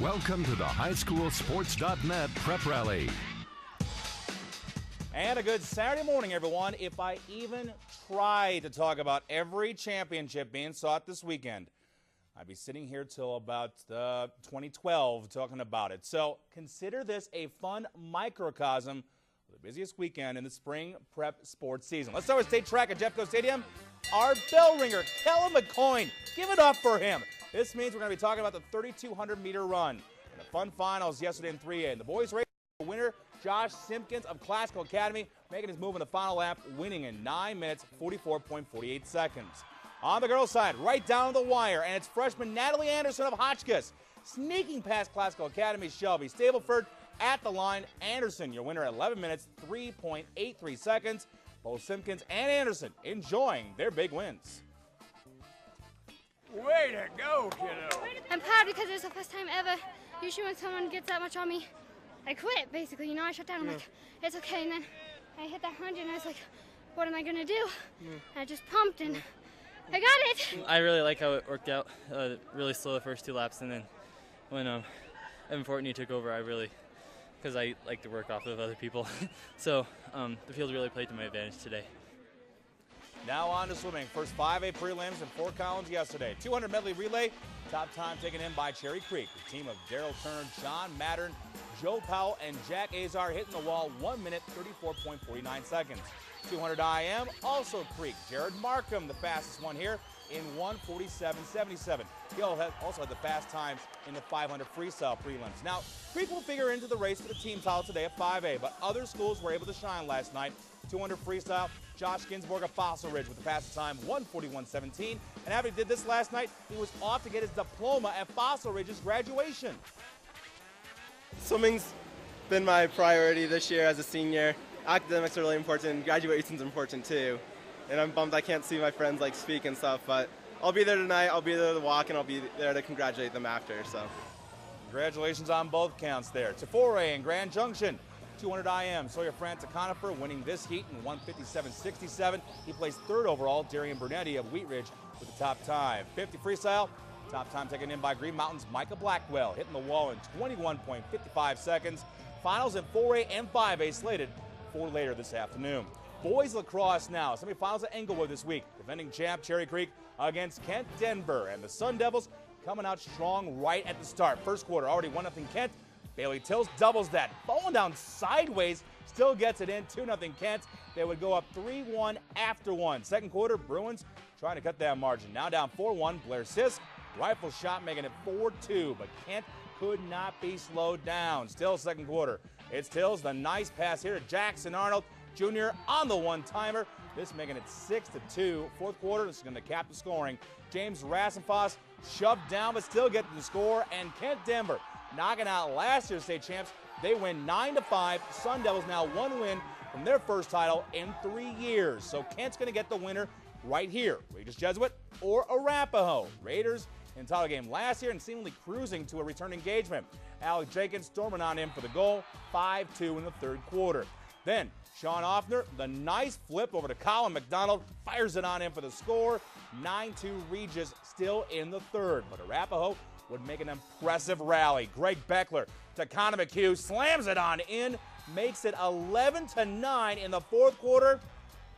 Welcome to the highschoolsports.net prep rally. And a good Saturday morning, everyone. If I even tried to talk about every championship being sought this weekend, I'd be sitting here till about 2012 talking about it. So consider this a fun microcosm of the busiest weekend in the spring prep sports season. Let's start with state track at Jeffco Stadium. Our bell ringer, Kellen McCoy. Give it up for him. This means we're going to be talking about the 3,200-meter run and the fun finals yesterday in 3A. And the boys race winner, Josh Simpkins of Classical Academy, making his move in the final lap, winning in 9 minutes, 44.48 seconds. On the girls' side, right down the wire, and it's freshman Natalie Anderson of Hotchkiss, sneaking past Classical Academy's Shelby Stableford at the line. Anderson, your winner at 11 minutes, 3.83 seconds. Both Simpkins and Anderson enjoying their big wins. Way to go, kiddo. I'm proud because it's the first time ever. Usually when someone gets that much on me, I quit, basically. You know, I shut down. I'm like, it's okay. And then I hit that 100, and I was like, what am I going to do? I just pumped, and I got it. I really like how it worked out. Really slow the first 2 laps, and then when Evan Fortney took over, I really, because I like to work off of other people. So the field really played to my advantage today. Now on to swimming. First 5A prelims and 4 columns yesterday. 200 medley relay. Top time taken in by Cherry Creek. The team of Daryl Turner, John Mattern, Joe Powell, and Jack Azar hitting the wall 1 minute, 34.49 seconds. 200 IM, also Creek. Jared Markham, the fastest one here, in 1:47.77. He also had the fast times in the 500 freestyle prelims. Now, Creek will figure into the race for the team title today at 5A, but other schools were able to shine last night. 200 freestyle, Josh Ginsburg of Fossil Ridge with the fastest time, 1:41.17. And after he did this last night, he was off to get his diploma at Fossil Ridge's graduation. Swimming's been my priority this year as a senior. Academics are really important. Graduation's important too. And I'm bummed I can't see my friends like speak and stuff, but I'll be there tonight. I'll be there to walk, and I'll be there to congratulate them after. So, congratulations on both counts there. To 4A in Grand Junction. 200 IM, Sawyer France of Conifer winning this heat in 1:57.67. He placed 3rd overall. Darian Brunetti of Wheat Ridge with the top time. 50 freestyle, top time taken in by Green Mountain's Micah Blackwell, hitting the wall in 21.55 seconds. Finals in 4A and 5A slated for later this afternoon. Boys lacrosse now. Semifinals at Englewood this week. Defending champ Cherry Creek against Kent Denver. And the Sun Devils coming out strong right at the start. First quarter, already 1-0 Kent. Bailey Tills doubles that. Falling down sideways, still gets it in. 2-0 Kent. They would go up 3-1 after 1. Second quarter, Bruins trying to cut that margin. Now down 4-1. Blair Sisk, rifle shot making it 4-2. But Kent could not be slowed down. Still second quarter. It's Tills, the nice pass here to Jackson Arnold Jr. on the one-timer. This making it 6-2. Fourth quarter, this is going to cap the scoring. James Rassenfoss shoved down but still get to the score. And Kent Denver knocking out last year's state champs. They win 9-5. Sun Devils now 1 win from their first title in 3 years. So Kent's going to get the winner right here. Regis Jesuit or Arapahoe. Raiders in title game last year and seemingly cruising to a return engagement. Alec Jenkins storming on in for the goal. 5-2 in the third quarter. Then Sean Offner, the nice flip over to Colin McDonald, fires it on in for the score. 9-2 Regis still in the third. But Arapahoe would make an impressive rally. Greg Beckler to Connor McHugh, slams it on in, makes it 11-9 in the fourth quarter.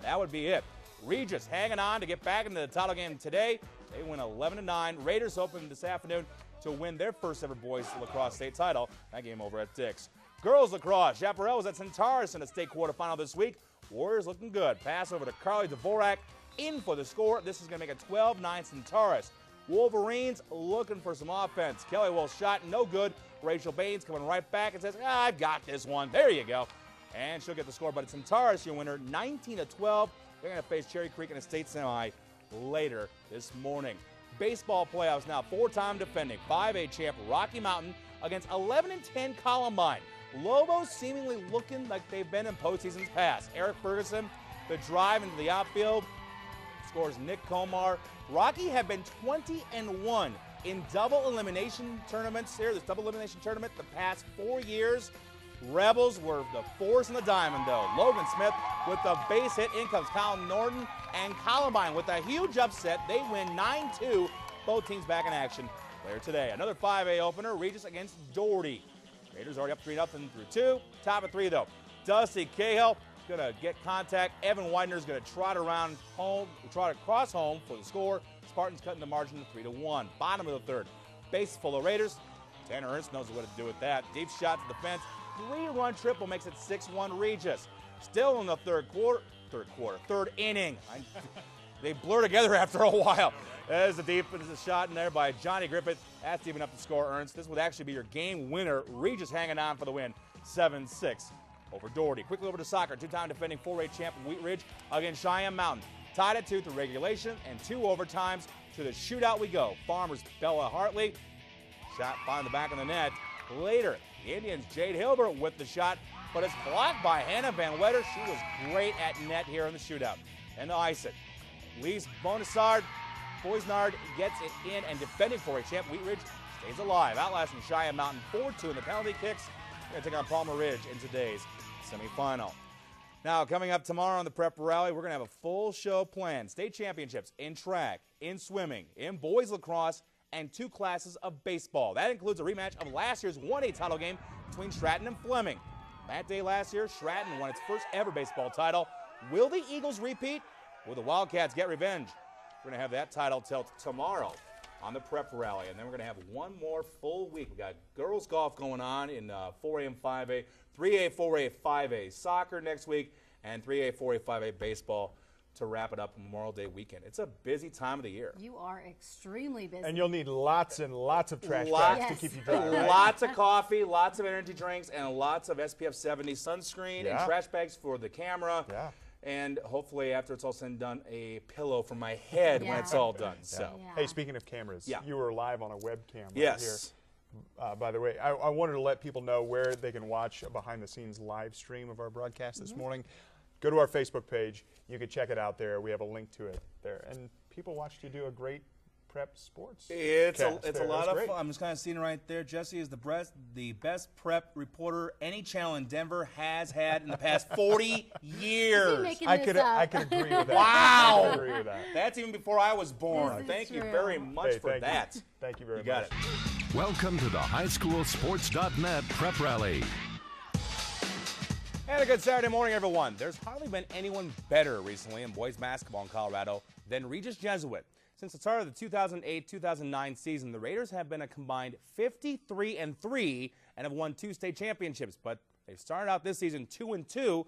That would be it. Regis hanging on to get back into the title game today. They win 11-9. Raiders hoping this afternoon to win their first ever boys lacrosse state title. That game over at Dick's. Girls lacrosse, Chaparral was at Centaurus in the state quarterfinal this week. Warriors looking good. Pass over to Carly Dvorak in for the score. This is going to make it 12-9 Centaurus. Wolverines looking for some offense. Kelly Wolf's shot, no good. Rachel Baines coming right back and says, I've got this one. There you go. And she'll get the score, but it's Centaurus, your winner, 19-12. They're going to face Cherry Creek in a state semi later this morning. Baseball playoffs now, 4-time defending 5A champ Rocky Mountain against 11-10 Columbine. Lobos seemingly looking like they've been in postseasons past. Eric Ferguson, the drive into the outfield, scores Nick Komar. Rocky have been 20-1 in double elimination tournaments here, this double elimination tournament, the past 4 years. Rebels were the force in the diamond, though. Logan Smith with the base hit. In comes Colin Norton, and Columbine with a huge upset. They win 9-2. Both teams back in action later today. Another 5A opener, Regis against Doherty. Raiders already up 3-0 through 2. Top of 3 though. Dusty Cahill gonna get contact. Evan Widener's gonna trot around home, try to cross home for the score. Spartans cutting the margin to 3-1. Bottom of the third. Base full of Raiders. Tanner Ernst knows what to do with that. Deep shot to the fence. 3-run triple makes it 6-1 Regis. Still in the third inning. They blur together after a while. There's the deep shot in there by Johnny Griffith. That's even up the score, Ernst. This would actually be your game winner. Regis hanging on for the win, 7-6 over Doherty. Quickly over to soccer. Two-time defending 4A champ Wheat Ridge against Cheyenne Mountain. Tied at 2 through regulation and 2 overtimes. To the shootout we go. Farmers Bella Hartley. Shot behind the back of the net. Later, the Indians' Jade Hilbert with the shot, but it's blocked by Hannah Van Wetter. She was great at net here in the shootout. And to ice it, Lise Boisnard gets it in, and defending 4A champ Wheat Ridge stays alive, outlasting Cheyenne Mountain 4-2 in the penalty kicks. They're going to take on Palmer Ridge in today's semifinal. Now, coming up tomorrow on the Prep Rally, we're going to have a full show planned. State championships in track, in swimming, in boys lacrosse, and 2 classes of baseball. That includes a rematch of last year's 1A title game between Stratton and Fleming. That day last year, Stratton won its first ever baseball title. Will the Eagles repeat? Will the Wildcats get revenge? We're going to have that title till tomorrow on the Prep Rally. And then we're going to have one more full week. We got girls golf going on in 4A and 5A, 3A, 4A, 5A soccer next week, and 3A, 4A, 5A baseball to wrap it up Memorial Day weekend. It's a busy time of the year. You are extremely busy. And you'll need lots and lots of trash bags to keep you dry. Right? Lots of coffee, lots of energy drinks, and lots of SPF 70 sunscreen and trash bags for the camera. Yeah. And hopefully, after it's all said and done, a pillow for my head when it's all done. So, hey, speaking of cameras, you were live on a webcam yes. Right here. By the way, I wanted to let people know where they can watch a behind-the-scenes live stream of our broadcast this morning. Go to our Facebook page. You can check it out there. We have a link to it there. And people watched you do a great prep sports. It's a lot of fun. I'm just kind of seeing it right there. Jesse is the best prep reporter any channel in Denver has had in the past 40 years. I could agree with that. Wow. I could agree with that. That's even before I was born. Thank you very much for that. Thank you very much. You got it. Welcome to the highschoolsports.net Prep Rally. And a good Saturday morning, everyone. There's hardly been anyone better recently in boys basketball in Colorado than Regis Jesuit. Since the start of the 2008-2009 season, the Raiders have been a combined 53-3 and have won 2 state championships. But they've started out this season 2-2,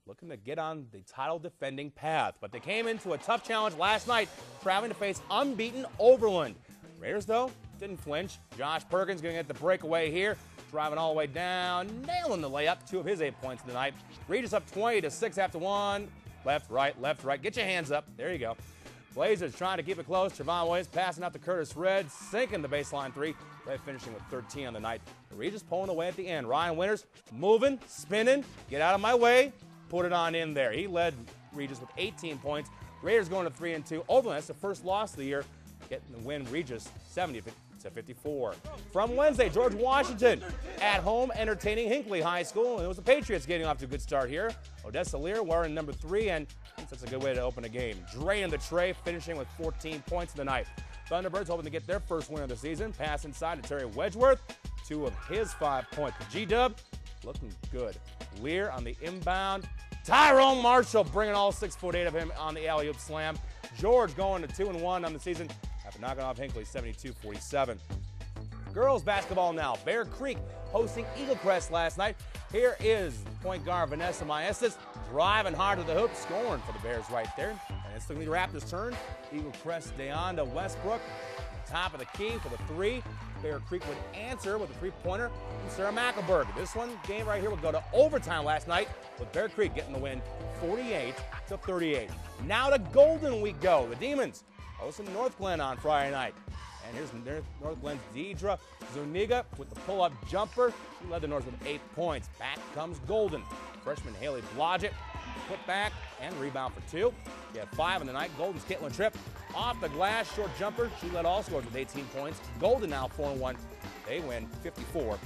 looking to get on the title defending path. But they came into a tough challenge last night, traveling to face unbeaten Overland. Raiders, though, didn't flinch. Josh Perkins going to get the breakaway here. Driving all the way down, nailing the layup, 2 of his 8 points of the night. Regis up 20-6 after 1. Left, right. Get your hands up. There you go. Blazers trying to keep it close. Trevon Williams passing out to Curtis Red, sinking the baseline 3. Red finishing with 13 on the night. Regis pulling away at the end. Ryan Winters moving, spinning. Get out of my way. Put it on in there. He led Regis with 18 points. Raiders going to 3-2. Overland, that's the first loss of the year. Getting the win, Regis 70-54. From Wednesday, George Washington at home entertaining Hinckley High School. And it was the Patriots getting off to a good start here. Odessa Lear wearing number 3, and that's a good way to open a game. Dre in the tray, finishing with 14 points of the night. Thunderbirds hoping to get their first win of the season. Pass inside to Terry Wedgeworth, 2 of his 5 points. G-Dub looking good. Lear on the inbound. Tyrone Marshall bringing all 6'8" of him on the alley-oop slam. George going to 2-1 on the season after knocking off Hinckley 72-47. Girls basketball now. Bear Creek hosting Eagle Crest last night. Here is point guard Vanessa Maestas driving hard to the hoop, scoring for the Bears right there. And it's the Raptors' turn. Eagle Crest Deonda Westbrook, top of the key for the 3. Bear Creek would answer with a 3-pointer from Sarah McElberg. This game right here would go to overtime last night with Bear Creek getting the win 48-38. Now to Golden we go. The Demons hosting North Glen on Friday night. And here's North Glen's Deidre Zuniga with the pull-up jumper. She led the North with 8 points. Back comes Golden. Freshman Haley Blodgett, put back and rebound for 2. She had 5 in the night. Golden's Caitlin Tripp off the glass, short jumper. She led all scores with 18 points. Golden now 4-1. They win 54-26.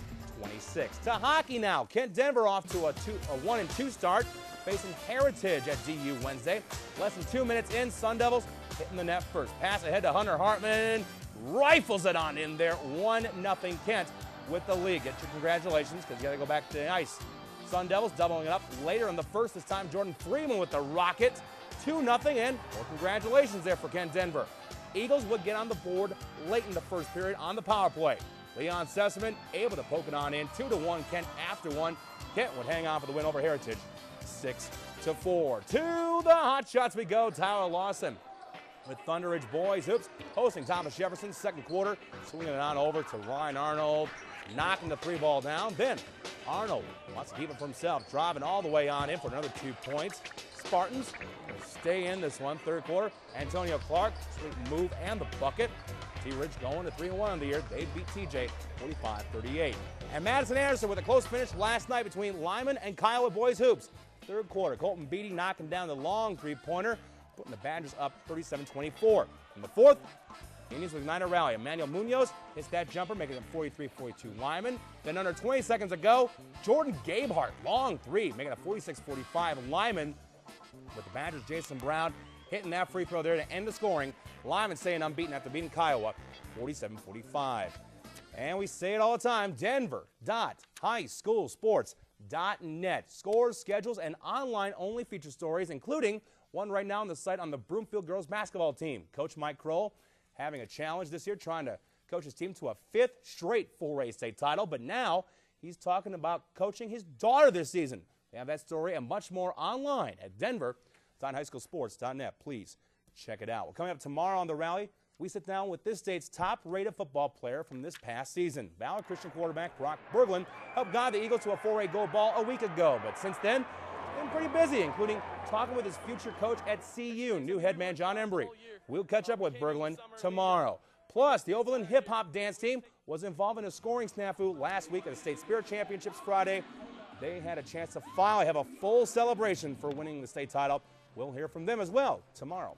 To hockey now. Kent Denver off to a 1-2 start, facing Heritage at DU Wednesday. Less than 2 minutes in, Sun Devils hitting the net first. Pass ahead to Hunter Hartman. rifles it on in there. 1-0 Kent with the lead. Get your congratulations because you got to go back to the ice. Sun Devils doubling it up later in the first. This time Jordan Freeman with the rocket. 2-0, and more congratulations there for Kent Denver. Eagles would get on the board late in the first period on the power play. Leon Sessamon able to poke it on in. 2-1 Kent after one. Kent would hang on for the win over Heritage. 6-4. To the hot shots we go. Tyler Lawson with Thunder Ridge boys. Oops. Hosting Thomas Jefferson. Second quarter. Swinging it on over to Ryan Arnold. Knocking the 3-ball down. Then Arnold wants to keep it for himself. Driving all the way on in for another 2 points. Spartans will stay in this one. Third quarter. Antonio Clark. Sweet move and the bucket. T-Ridge going to 3-1 on the year. They beat TJ 45-38. And Madison Anderson with a close finish last night between Lyman and Kiowa boys hoops. Third quarter. Colton Beatty knocking down the long three-pointer, putting the Badgers up 37-24. In the fourth, Indians with 9 rally. Emmanuel Munoz hits that jumper, making it 43-42 Lyman. Then under 20 seconds ago, Jordan Gabehart, long three, making it 46-45 Lyman. With the Badgers, Jason Brown hitting that free throw there to end the scoring. Lyman staying unbeaten after beating Kiowa 47-45. And we say it all the time, denver.highschoolsports.net. Scores, schedules, and online-only feature stories, including one right now on the site on the Broomfield girls basketball team. Coach Mike Kroll having a challenge this year, trying to coach his team to a 5th straight 4A state title, but now he's talking about coaching his daughter this season. They have that story and much more online at denver.highschoolsports.net. Please check it out. Well, coming up tomorrow on The Rally, we sit down with this state's top-rated football player from this past season. Ballard Christian quarterback Brock Berglund helped guide the Eagles to a 4A gold ball a week ago, but since then, been pretty busy, including talking with his future coach at CU, new head man John Embry. We'll catch up with Berglund tomorrow. Plus, the Overland hip-hop dance team was involved in a scoring snafu last week at the State Spirit Championships Friday. They had a chance to finally have a full celebration for winning the state title. We'll hear from them as well tomorrow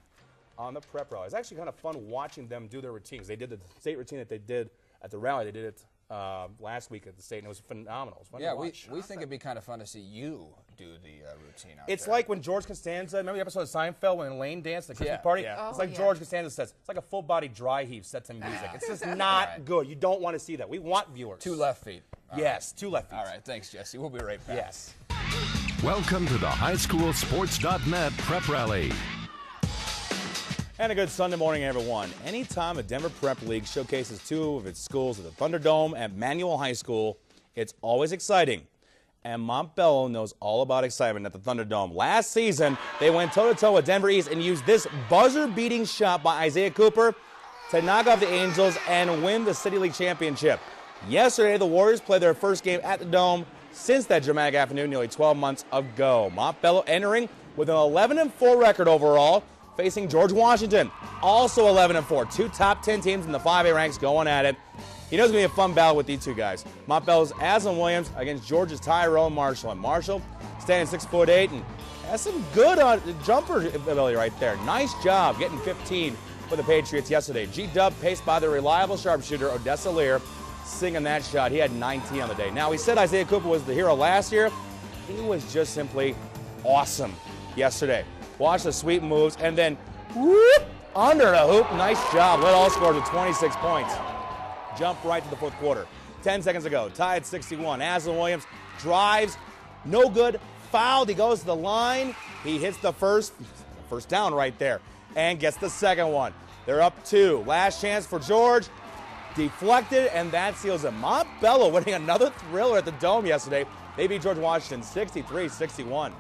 on the prep rally. It's actually kind of fun watching them do their routines. They did the state routine that they did at the rally. They did it last week at the state, and it was phenomenal. It was fun to watch. We think it'd be kind of fun to see you do the routine out It's there. like when George Costanza, remember the episode of Seinfeld when Elaine danced at the Christmas party? Yeah. It's like George Costanza says, it's like a full-body dry heave set to music. It's just not good. You don't want to see that. We want viewers. 2 left feet. Yes, 2 left feet. All right, thanks, Jesse. We'll be right back. Yes. Welcome to the highschoolsports.net prep rally. And a good Sunday morning, everyone. Anytime a Denver Prep League showcases 2 of its schools at the Thunderdome and Manual High School, it's always exciting. And Montbello knows all about excitement at the Thunderdome. Last season, they went toe-to-toe with Denver East and used this buzzer-beating shot by Isaiah Cooper to knock off the Angels and win the City League Championship. Yesterday, the Warriors played their first game at the Dome since that dramatic afternoon nearly 12 months ago. Montbello entering with an 11-4 record overall, facing George Washington, also 11-4. 2 top 10 teams in the 5A ranks going at it. He knows it's going to be a fun battle with these 2 guys. Montbello's Aslan Williams against George's Tyrone Marshall. And Marshall standing 6'8" and has some good jumper ability right there. Nice job getting 15 for the Patriots yesterday. G-Dub paced by the reliable sharpshooter Odessa Lear, singing that shot. He had 19 on the day. Now, we said Isaiah Cooper was the hero last year. He was just simply awesome yesterday. Watch the sweep moves, and then whoop, under the hoop. Nice job. Led all scores with 26 points. Jump right to the 4th quarter. 10 seconds ago, tied 61. Aslan Williams drives, no good, fouled. He goes to the line. He hits the first down right there and gets the second one. They're up 2. Last chance for George. Deflected, and that seals it. Montbello winning another thriller at the Dome yesterday. They beat George Washington 63-61.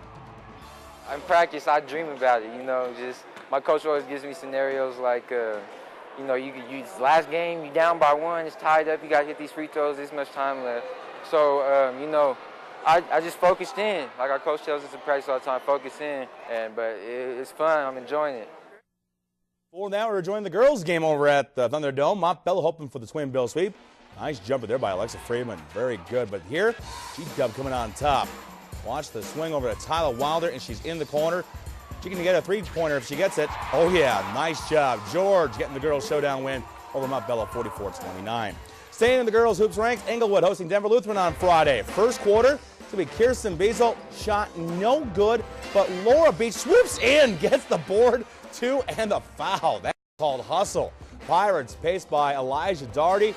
In practice, I dream about it, just my coach always gives me scenarios like, you could use last game, you down by 1, it's tied up, you got to hit these free throws, this much time left. So, I just focused in. Like our coach tells us in practice all the time, focus in, but it's fun, I'm enjoying it. Well, now we're enjoying the girls' game over at the Thunderdome. Montbello hoping for the twin bill sweep. Nice jumper there by Alexa Freeman, very good. But here, G-Dub coming on top. Watch the swing over to Tyler Wilder, and she's in the corner. She can get a 3-pointer if she gets it. Oh, yeah, nice job. George getting the girls' showdown win over Montbello 44-29. Staying in the girls' hoops ranks, Englewood hosting Denver Lutheran on Friday. First quarter, it's going to be Kirsten Beazle. Shot no good, but Laura Beach swoops in, gets the board, 2, and the foul. That's called hustle Pirates, paced by Elijah Doherty.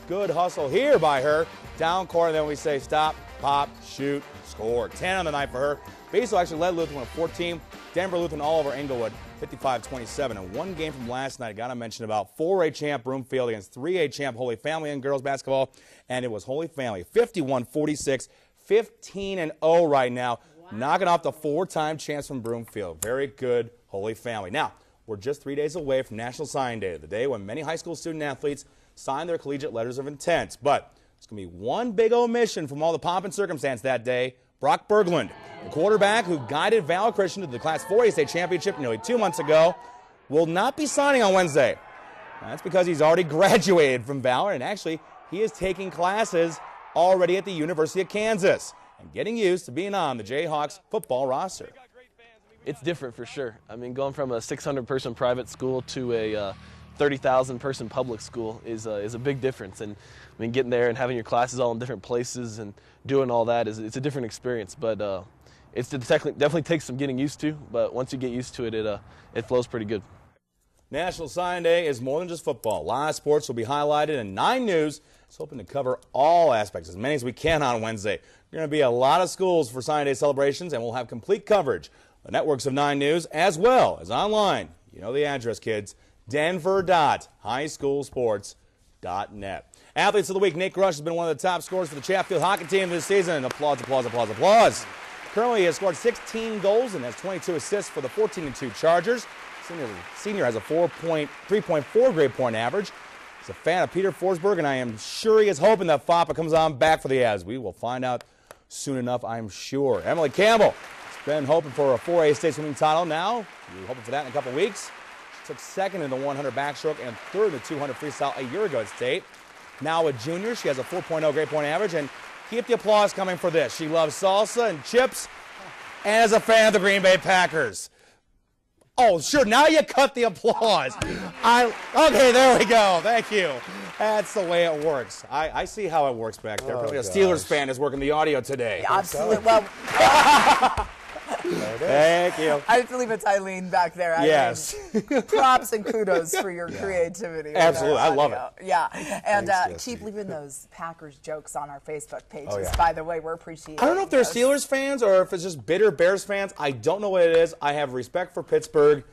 Good hustle here by her. Down court, and then we say stop, pop, shoot, score. 10 on the night for her. Basil actually led Lutheran with 14. Denver Lutheran all over Englewood, 55-27. And one game from last night, I got to mention about 4A champ Broomfield against 3A champ Holy Family in girls basketball. And it was Holy Family, 51-46, 15-0 right now. Wow. Knocking off the 4-time champs from Broomfield. Very good Holy Family. Now, we're just 3 days away from National Signing Day, the day when many high school student athletes sign their collegiate letters of intent. But there's going to be one big omission from all the pomp and circumstance that day. Brock Berglund, the quarterback who guided Valor Christian to the Class 4A state championship nearly 2 months ago, will not be signing on Wednesday. That's because he's already graduated from Valor, and actually he is taking classes already at the University of Kansas and getting used to being on the Jayhawks football roster. It's different for sure. I mean, going from a 600-person private school to a 30,000-person public school is a big difference. And I mean, getting there and having your classes all in different places and doing all that it's a different experience. But it definitely takes some getting used to. But once you get used to it, it flows pretty good. National Signing Day is more than just football. A lot of sports will be highlighted, and 9 News is hoping to cover all aspects, as many as we can on Wednesday. There are going to be a lot of schools for Signing Day celebrations, and we'll have complete coverage. The networks of 9 News, as well as online. You know the address, kids. Denver.highschoolsports.net. Athletes of the week, Nate Grush has been one of the top scorers for the Chatfield hockey team this season. Applause, applause, applause, applause. Currently, he has scored 16 goals and has 22 assists for the 14-2 Chargers. Senior has a 3.4 grade point average. He's a fan of Peter Forsberg, and I am sure he is hoping that Foppa comes on back for the Avs. We will find out soon enough, I'm sure. Emily Campbell has been hoping for a 4A state swimming title now. We're hoping for that in a couple weeks. She took second in the 100 backstroke and third in the 200 freestyle a year ago at state. Now a junior, she has a 4.0 grade point average, and keep the applause coming for this. She loves salsa and chips and is a fan of the Green Bay Packers. Oh, sure, now you cut the applause. Okay, there we go. Thank you. That's the way it works. I see how it works back there. Probably a Steelers fan is working the audio today. Yeah, absolutely. Well, thank you. I have to leave it to Eileen back there. Yes. Props and kudos for your creativity. Absolutely. I love it. Yeah. And Thanks, keep leaving those Packers jokes on our Facebook pages. Oh, yeah. By the way, we're appreciating I don't know if they're those. Steelers fans or if it's just bitter Bears fans. I don't know what it is. I have respect for Pittsburgh.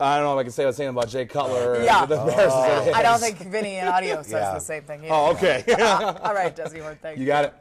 I don't know if I can say the same about Jay Cutler. Yeah. The Bears I don't think Vinny in audio says the same thing either. Oh, okay. All right, Desi Horne, thank you. You got it.